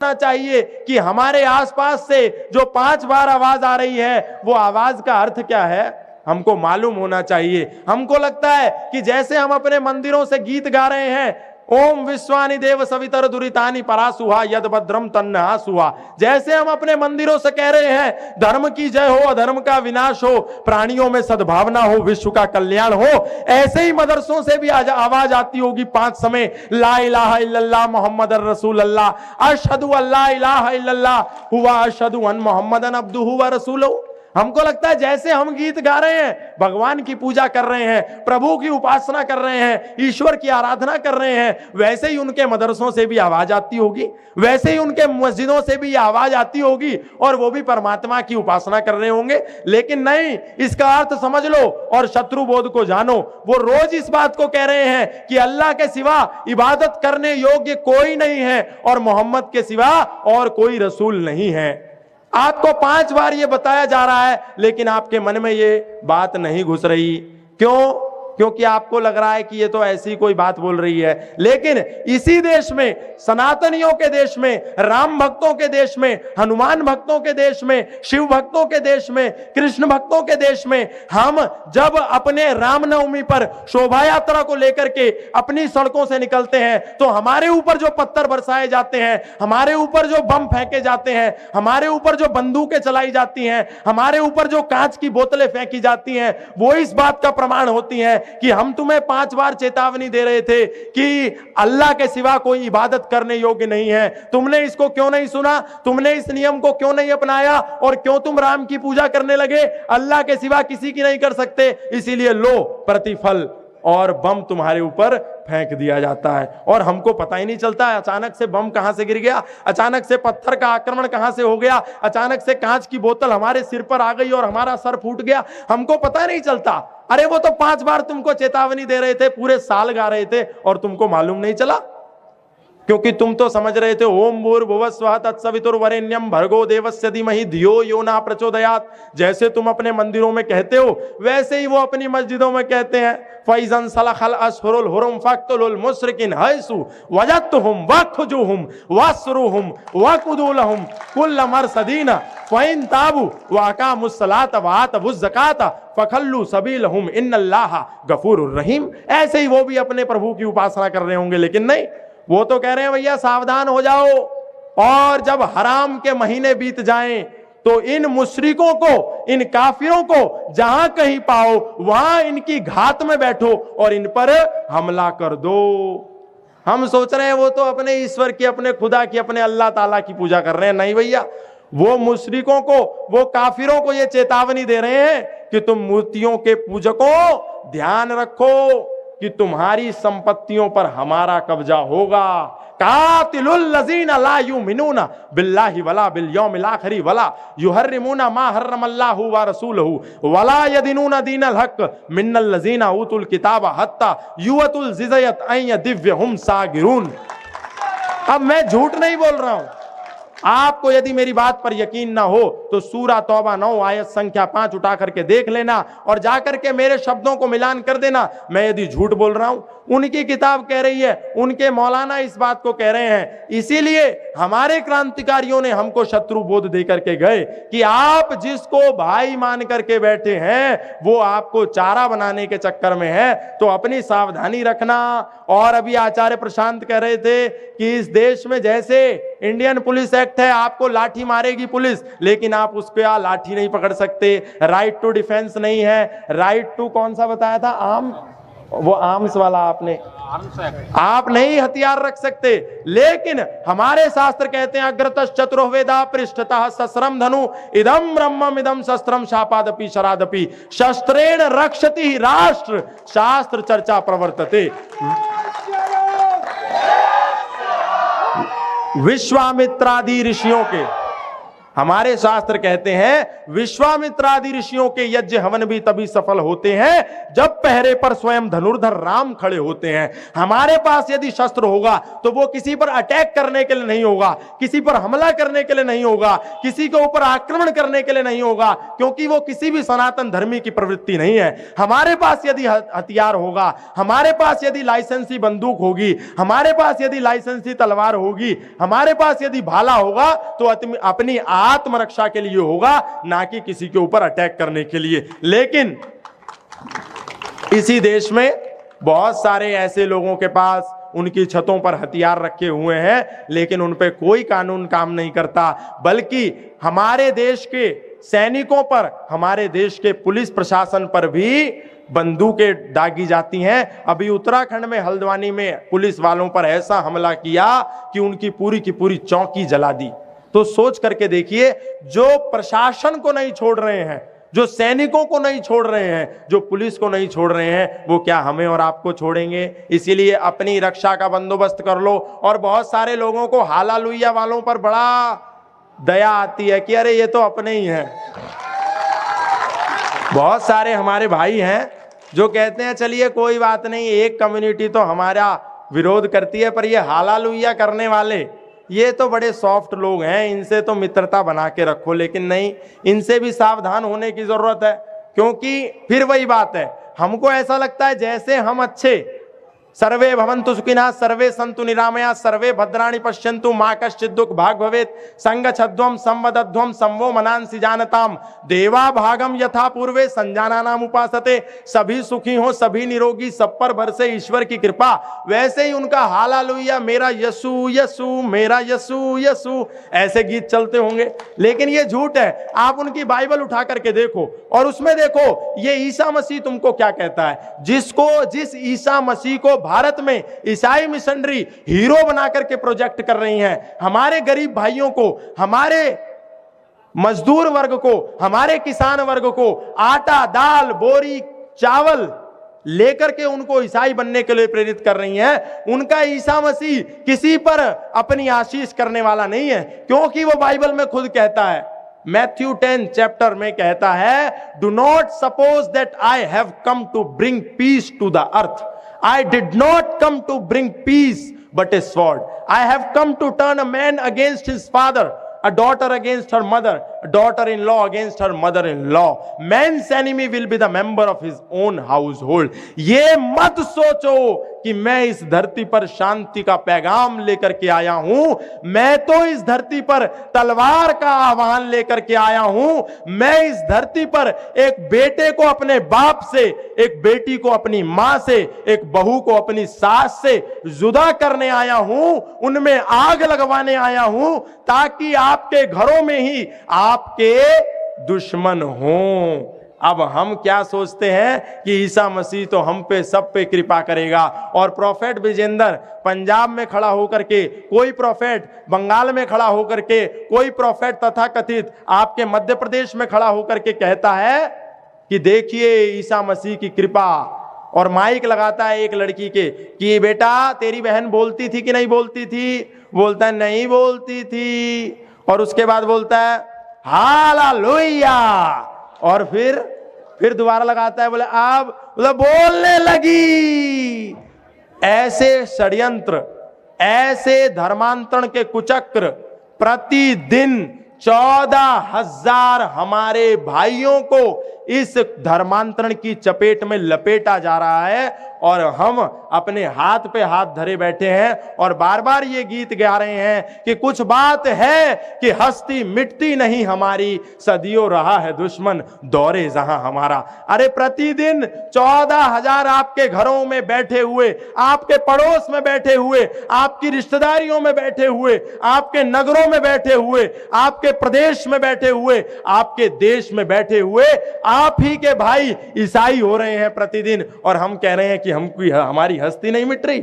चाहिए कि हमारे आसपास से जो 5 बार आवाज आ रही है वो आवाज का अर्थ क्या है, हमको मालूम होना चाहिए। हमको लगता है कि जैसे हम अपने मंदिरों से गीत गा रहे हैं, ओम विश्वानि देव सवितर दुरितानि परासुहा यद भद्रम तन्नहा सुहा, जैसे हम अपने मंदिरों से कह रहे हैं धर्म की जय हो, अधर्म का विनाश हो, प्राणियों में सद्भावना हो, विश्व का कल्याण हो, ऐसे ही मदरसों से भी आवाज आती होगी 5 समय, ला इलाहा इल्लल्लाह मुहम्मदुर रसूलुल्लाह, अशहदु अल्ला इलाहा इल्लल्लाह हुवा अशहदु अन मुहम्मदन अब्दुहु व रसूलुहु। हमको लगता है जैसे हम गीत गा रहे हैं, भगवान की पूजा कर रहे हैं, प्रभु की उपासना कर रहे हैं, ईश्वर की आराधना कर रहे हैं, वैसे ही उनके मदरसों से भी आवाज आती होगी, वैसे ही उनके मस्जिदों से भी आवाज आती होगी और वो भी परमात्मा की उपासना कर रहे होंगे। लेकिन नहीं, इसका अर्थ समझ लो और शत्रु बोध को जानो। वो रोज इस बात को कह रहे हैं कि अल्लाह के सिवा इबादत करने योग्य कोई नहीं है और मोहम्मद के सिवा और कोई रसूल नहीं है। आपको 5 बार ये बताया जा रहा है, लेकिन आपके मन में ये बात नहीं घुस रही। क्यों? क्योंकि आपको लग रहा है कि ये तो ऐसी कोई बात बोल रही है। लेकिन इसी देश में, सनातनियों के देश में, राम भक्तों के देश में, हनुमान भक्तों के देश में, शिव भक्तों के देश में, कृष्ण भक्तों के देश में, हम जब अपने रामनवमी पर शोभा यात्रा को लेकर के अपनी सड़कों से निकलते हैं तो हमारे ऊपर जो पत्थर बरसाए जाते हैं, हमारे ऊपर जो बम फेंके जाते हैं, हमारे ऊपर जो बंदूकें चलाई जाती हैं, हमारे ऊपर जो कांच की बोतलें फेंकी जाती हैं, वो इस बात का प्रमाण होती हैं कि हम तुम्हें 5 बार चेतावनी दे रहे थे कि अल्लाह के सिवा कोई इबादत करने योग्य नहीं है। तुमने इसको क्यों नहीं सुना? तुमने इस नियम को क्यों नहीं अपनाया? और क्यों तुम राम की पूजा करने लगे? अल्लाह के सिवा किसी की नहीं कर सकते, इसीलिए लो प्रतिफल, और बम तुम्हारे ऊपर फेंक दिया जाता है और हमको पता ही नहीं चलता है अचानक से बम कहां से गिर गया, अचानक से पत्थर का आक्रमण कहां से हो गया, अचानक से कांच की बोतल हमारे सिर पर आ गई और हमारा सर फूट गया, हमको पता नहीं चलता। अरे वो तो 5 बार तुमको चेतावनी दे रहे थे, पूरे साल गा रहे थे और तुमको मालूम नहीं चला, क्योंकि तुम तो समझ रहे थे ओम भूर्भुवस्वः तत्सवितुर्वरेण्यम भर्गो देवस्य धीमहि धियो यो न प्रचोदयात्। जैसे तुम अपने मंदिरों में कहते हो वैसे ही वो अपनी मस्जिदों में कहते हैं, फैज़न सलखल अशहुरुल हुरुम फक्तुलुल मुश्रिकीन हैसु वजदतुहुम वखजुहुम वस्रुहुम वकुदुलहुम कुल्ल मरसदीन फइन ताबू वअकामुस सलात वआतबुज ज़कात फखल्लू सबीलहुम इन्नल्लाहा गफूरुर रहीम। ऐसे ही वो भी अपने प्रभु की उपासना कर रहे होंगे, लेकिन नहीं, वो तो कह रहे हैं भैया सावधान हो जाओ, और जब हराम के महीने बीत जाएं तो इन मुशरिकों को, इन काफिरों को जहां कहीं पाओ वहां इनकी घात में बैठो और इन पर हमला कर दो। हम सोच रहे हैं वो तो अपने ईश्वर की, अपने खुदा की, अपने अल्लाह ताला की पूजा कर रहे हैं। नहीं भैया, वो मुशरिकों को, वो काफिरों को ये चेतावनी दे रहे हैं कि तुम मूर्तियों के पूजकों ध्यान रखो कि तुम्हारी संपत्तियों पर हमारा कब्जा होगा। कातिलुल लज़ीना ला युमिनूना बिल्लाहि वला बिल यौमिल आखिर वला युहर्रिमूना मा हर्रमल्लाहु व रसूलुहु वला यदीनूना दीनल हक मिन्नल लज़ीना ऊतुल किताबा हत्ता युअतुल जिज़यत अन यदिव्यहुम सागिरून। अब मैं झूठ नहीं बोल रहा हूं, आपको यदि मेरी बात पर यकीन ना हो तो सूरा तौबा 9 आयत संख्या 5 उठा करके देख लेना और जाकर के मेरे शब्दों को मिलान कर देना। मैं यदि झूठ बोल रहा हूं, उनकी किताब कह रही है, उनके मौलाना इस बात को कह रहे हैं, इसीलिए हमारे क्रांतिकारियों ने हमको शत्रु बोध दे करके गए कि आप जिसको भाई मान करके बैठे हैं वो आपको चारा बनाने के चक्कर में है, तो अपनी सावधानी रखना। और अभी आचार्य प्रशांत कह रहे थे कि इस देश में जैसे इंडियन पुलिस एक्ट है, आपको लाठी मारेगी पुलिस, लेकिन आप उसको लाठी नहीं पकड़ सकते, राइट टू डिफेंस नहीं है, राइट टू कौन सा बताया था, आर्म, वो आर्म्स वाला आपने, आप नहीं हथियार रख सकते। लेकिन हमारे शास्त्र कहते हैं अग्रतश्च चतुर्वेदा पृष्ठतः शस्त्रम धनु इदम ब्रह्मम इदम शस्त्रम शापादपि शरादपि शस्त्रेण रक्षति राष्ट्र शास्त्र चर्चा प्रवर्तते। विश्वामित्रादि ऋषियों के हमारे शास्त्र कहते हैं विश्वामित्रादि ऋषियों के यज्ञ हवन भी तभी सफल होते हैं जब पहरे पर स्वयं धनुर्धर राम खड़े होते हैं। हमारे पास यदि शस्त्र होगा तो वो किसी पर अटैक करने के लिए नहीं होगा, किसी पर हमला करने के लिए नहीं होगा, किसी के ऊपर आक्रमण करने के लिए नहीं होगा, क्योंकि वो किसी भी सनातन धर्मी की प्रवृत्ति नहीं है। हमारे पास यदि हथियार होगा, हमारे पास यदि लाइसेंसी बंदूक होगी, हमारे पास यदि लाइसेंसी तलवार होगी, हमारे पास यदि भाला होगा तो अपनी आत्मरक्षा के लिए होगा, ना कि किसी के ऊपर अटैक करने के लिए। लेकिन इसी देश में बहुत सारे ऐसे लोगों के पास उनकी छतों पर हथियार रखे हुए हैं, लेकिन उन पे कोई कानून काम नहीं करता, बल्कि हमारे देश के सैनिकों पर, हमारे देश के पुलिस प्रशासन पर भी बंदूकें दागी जाती हैं। अभी उत्तराखंड में हल्द्वानी में पुलिस वालों पर ऐसा हमला किया कि उनकी पूरी की पूरी चौकी जला दी। तो सोच करके देखिए, जो प्रशासन को नहीं छोड़ रहे हैं, जो सैनिकों को नहीं छोड़ रहे हैं, जो पुलिस को नहीं छोड़ रहे हैं, वो क्या हमें और आपको छोड़ेंगे? इसीलिए अपनी रक्षा का बंदोबस्त कर लो। और बहुत सारे लोगों को हालेलुया वालों पर बड़ा दया आती है कि अरे ये तो अपने ही हैं। बहुत सारे हमारे भाई हैं जो कहते हैं चलिए कोई बात नहीं, एक कम्युनिटी तो हमारा विरोध करती है, पर ये हालेलुया करने वाले ये तो बड़े सॉफ्ट लोग हैं, इनसे तो मित्रता बना के रखो। लेकिन नहीं, इनसे भी सावधान होने की जरूरत है, क्योंकि फिर वही बात है, हमको ऐसा लगता है जैसे हम अच्छे, सर्वे भवन्तु सुखिनः सर्वे सन्तु निरामया सर्वे भद्राणि पश्यन्तु मा कश्चित् दुःख भाग भवेत् संगच्छध्वं संवदध्वं संवो मनांसि जानताम देवा भागम यथा पूर्वे संजानानाम उपासते। सभी सुखी हो, सभी निरोगी, सब पर बरसे ईश्वर की कृपा। वैसे ही उनका हालेलुया, मेरा यीशु यीशु, मेरा यीशु यीशु, ऐसे गीत चलते होंगे। लेकिन ये झूठ है। आप उनकी बाइबल उठा करके देखो और उसमें देखो ये ईसा मसीह तुमको क्या कहता है। जिस ईसा मसीह को भारत में ईसाई मिशनरी हीरो बना करके प्रोजेक्ट कर रही हैं, हमारे गरीब भाइयों को, हमारे मजदूर वर्ग को, हमारे किसान वर्ग को आटा, दाल, बोरी, चावल लेकर के उनको ईसाई बनने के लिए प्रेरित कर रही हैं, उनका ईसा मसीह किसी पर अपनी आशीष करने वाला नहीं है, क्योंकि वो बाइबल में खुद कहता है, मैथ्यू 10 चैप्टर में कहता है, do not suppose that I have come to bring peace to the earth. I did not come to bring peace but a sword. I have come to turn a man against his father, a daughter against her mother, a daughter-in-law against her mother-in-law. Man's enemy will be the member of his own household. ये मत सोचो कि मैं इस धरती पर शांति का पैगाम लेकर के आया हूं। मैं तो इस धरती पर तलवार का आह्वान लेकर के आया हूं। मैं इस धरती पर एक बेटे को अपने बाप से, एक बेटी को अपनी मां से, एक बहू को अपनी सास से जुदा करने आया हूं, उनमें आग लगवाने आया हूं, ताकि आपके घरों में ही आपके दुश्मन हों। अब हम क्या सोचते हैं कि ईसा मसीह तो हम पे, सब पे कृपा करेगा। और प्रोफेट विजेंद्र पंजाब में खड़ा होकर के, कोई प्रोफेट बंगाल में खड़ा होकर के, कोई प्रोफेट तथाकथित आपके मध्य प्रदेश में खड़ा होकर के कहता है कि देखिए ईसा मसीह की कृपा, और माइक लगाता है एक लड़की के कि बेटा तेरी बहन बोलती थी कि नहीं बोलती थी? बोलता है नहीं बोलती थी। और उसके बाद बोलता है हालेलुया, और फिर दोबारा लगाता है, बोले अब बोलने लगी। ऐसे षड्यंत्र, ऐसे धर्मांतरण के कुचक्र प्रतिदिन 14,000 हमारे भाइयों को इस धर्मांतरण की चपेट में लपेटा जा रहा है, और हम अपने हाथ पे हाथ धरे बैठे हैं और बार बार ये गीत गा रहे हैं कि कुछ बात है कि हस्ती मिटती नहीं हमारी, सदियों रहा है दुश्मन दौरे जहां हमारा। अरे प्रतिदिन 14,000 आपके घरों में बैठे हुए, आपके पड़ोस में बैठे हुए, आपकी रिश्तेदारियों में बैठे हुए, आपके नगरों में बैठे हुए, आपके प्रदेश में बैठे हुए, आपके देश में बैठे हुए आप ही के भाई ईसाई हो रहे हैं प्रतिदिन, और हम कह रहे हैं कि हमको हमारी हस्ती नहीं मिट रही।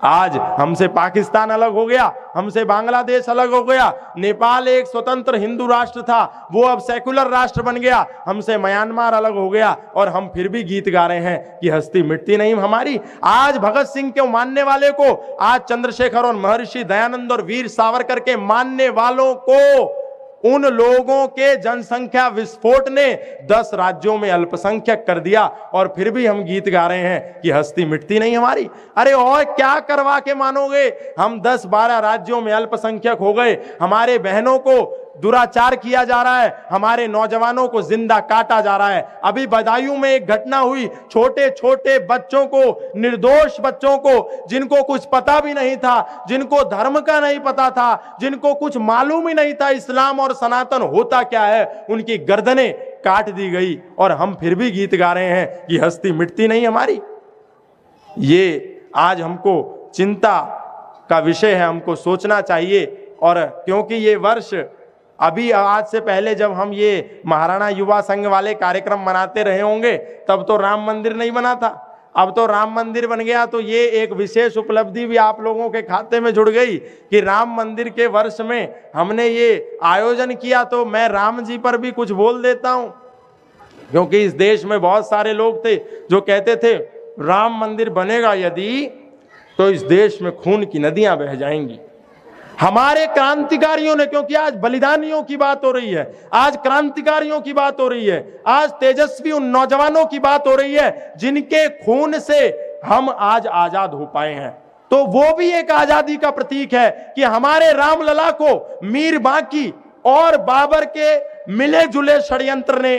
आज हमसे पाकिस्तान अलग हो गया, हमसे बांग्लादेश अलग हो गया, नेपाल एक स्वतंत्र हिंदू राष्ट्र था, वो अब सेकुलर राष्ट्र बन गया, हमसे म्यांमार अलग हो गया, और हम फिर भी गीत गा रहे हैं कि हस्ती मिटती नहीं हमारी। आज भगत सिंह के मानने वाले को, आज चंद्रशेखर और महर्षि दयानंद और वीर सावरकर के मानने वालों को उन लोगों के जनसंख्या विस्फोट ने 10 राज्यों में अल्पसंख्यक कर दिया, और फिर भी हम गीत गा रहे हैं कि हस्ती मिटती नहीं हमारी। अरे और क्या करवा के मानोगे? हम 10-12 राज्यों में अल्पसंख्यक हो गए, हमारे बहनों को दुराचार किया जा रहा है, हमारे नौजवानों को जिंदा काटा जा रहा है। अभी बदायूं में एक घटना हुई, छोटे छोटे बच्चों को, निर्दोष बच्चों को, जिनको कुछ पता भी नहीं था, जिनको धर्म का नहीं पता था, जिनको कुछ मालूम ही नहीं था इस्लाम और सनातन होता क्या है, उनकी गर्दनें काट दी गई, और हम फिर भी गीत गा रहे हैं कि हस्ती मिटती नहीं हमारी। ये आज हमको चिंता का विषय है, हमको सोचना चाहिए। और क्योंकि ये वर्ष अभी आज से पहले जब हम ये महाराणा युवा संघ वाले कार्यक्रम मनाते रहे होंगे, तब तो राम मंदिर नहीं बना था, अब तो राम मंदिर बन गया। तो ये एक विशेष उपलब्धि भी आप लोगों के खाते में जुड़ गई कि राम मंदिर के वर्ष में हमने ये आयोजन किया। तो मैं राम जी पर भी कुछ बोल देता हूं, क्योंकि इस देश में बहुत सारे लोग थे जो कहते थे राम मंदिर बनेगा यदि तो इस देश में खून की नदियां बह जाएंगी। हमारे क्रांतिकारियों ने, क्योंकि आज बलिदानियों की बात हो रही है, आज क्रांतिकारियों की बात हो रही है, आज तेजस्वी उन नौजवानों की बात हो रही है जिनके खून से हम आज आजाद हो पाए हैं। तो वो भी एक आजादी का प्रतीक है कि हमारे रामलला को मीर बांकी और बाबर के मिले जुले षड्यंत्र ने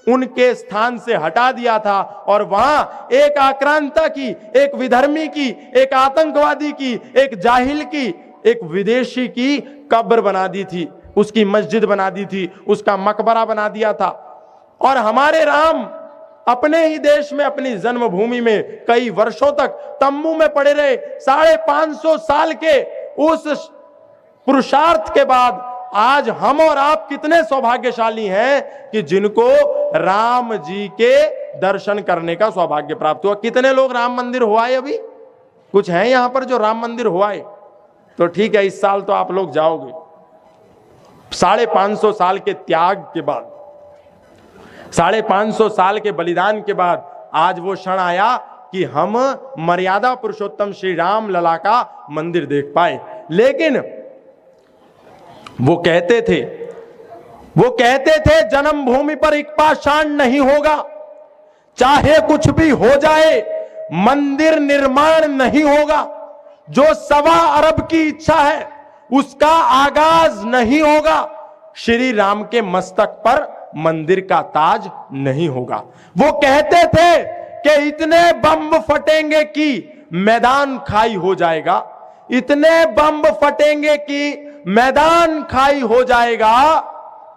उनके स्थान से हटा दिया था, और वहां एक आक्रांता की, एक विधर्मी की, एक आतंकवादी की, एक जाहिल की, एक विदेशी की कब्र बना दी थी, उसकी मस्जिद बना दी थी, उसका मकबरा बना दिया था। और हमारे राम अपने ही देश में, अपनी जन्मभूमि में कई वर्षों तक तंबू में पड़े रहे। 550 साल के उस पुरुषार्थ के बाद आज हम और आप कितने सौभाग्यशाली हैं कि जिनको राम जी के दर्शन करने का सौभाग्य प्राप्त हुआ। कितने लोग राम मंदिर हुआए? अभी कुछ हैं यहां पर जो राम मंदिर हुआए? तो ठीक है, इस साल तो आप लोग जाओगे। 550 साल के त्याग के बाद, 550 साल के बलिदान के बाद आज वो क्षण आया कि हम मर्यादा पुरुषोत्तम श्री राम लला का मंदिर देख पाए। लेकिन वो कहते थे जन्मभूमि पर एक पाषाण नहीं होगा, चाहे कुछ भी हो जाए मंदिर निर्माण नहीं होगा। जो 1.25 अरब की इच्छा है उसका आगाज नहीं होगा। श्री राम के मस्तक पर मंदिर का ताज नहीं होगा। वो कहते थे कि इतने बम फटेंगे कि मैदान खाई हो जाएगा, इतने बम फटेंगे कि मैदान खाई हो जाएगा,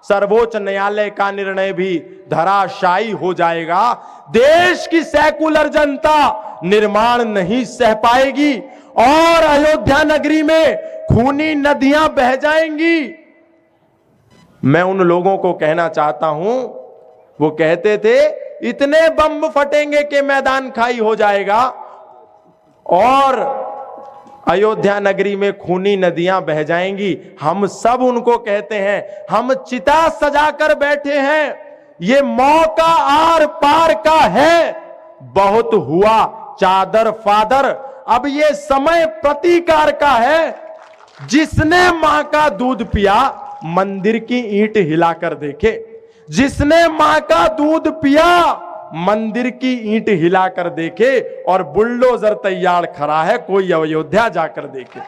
सर्वोच्च न्यायालय का निर्णय भी धराशायी हो जाएगा, देश की सेकुलर जनता निर्माण नहीं सह पाएगी और अयोध्या नगरी में खूनी नदियां बह जाएंगी। मैं उन लोगों को कहना चाहता हूं, वो कहते थे इतने बम फटेंगे कि मैदान खाई हो जाएगा और अयोध्या नगरी में खूनी नदियां बह जाएंगी। हम सब उनको कहते हैं, हम चिता सजाकर बैठे हैं, ये मौका आर पार का है, बहुत हुआ चादर फादर, अब ये समय प्रतीकार का है। जिसने मां का दूध पिया मंदिर की ईंट हिलाकर देखे, जिसने मां का दूध पिया मंदिर की ईंट हिलाकर देखे, और बुलडोजर तैयार खड़ा है, कोई अयोध्या जाकर देखे।